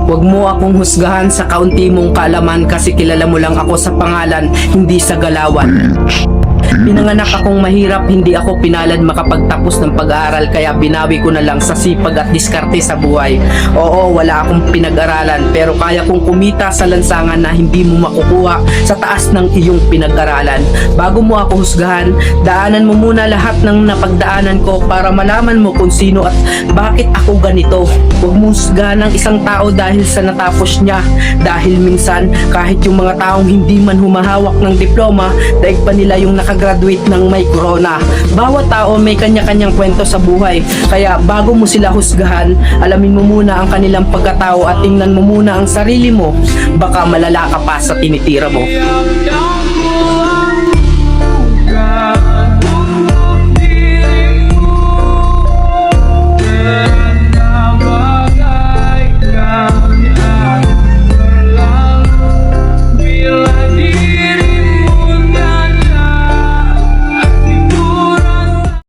Huwag mo akong husgahan sa kaunti mong kaalaman kasi kilala mo lang ako sa pangalan, hindi sa galawan. Pinanganak akong mahirap, hindi ako pinalad makapagtapos ng pag-aaral kaya binawi ko na lang sa sipag at diskarte sa buhay. Oo, wala akong pinag-aralan pero kaya kong kumita sa lansangan na hindi mo makukuha sa taas ng iyong pinag-aralan. Bago mo ako husgahan, daanan mo muna lahat ng napagdaanan ko para malaman mo kung sino at bakit ako ganito. Huwag mo husgahan ng isang tao dahil sa natapos niya. Dahil minsan, kahit yung mga taong hindi man humahawak ng diploma, daig pa nila yung nakagraduate ng may corona. Bawat tao may kanya-kanyang kwento sa buhay. Kaya bago mo sila husgahan, alamin mo muna ang kanilang pagkatao at tingnan mo muna ang sarili mo. Baka malala ka pa sa tinitira mo.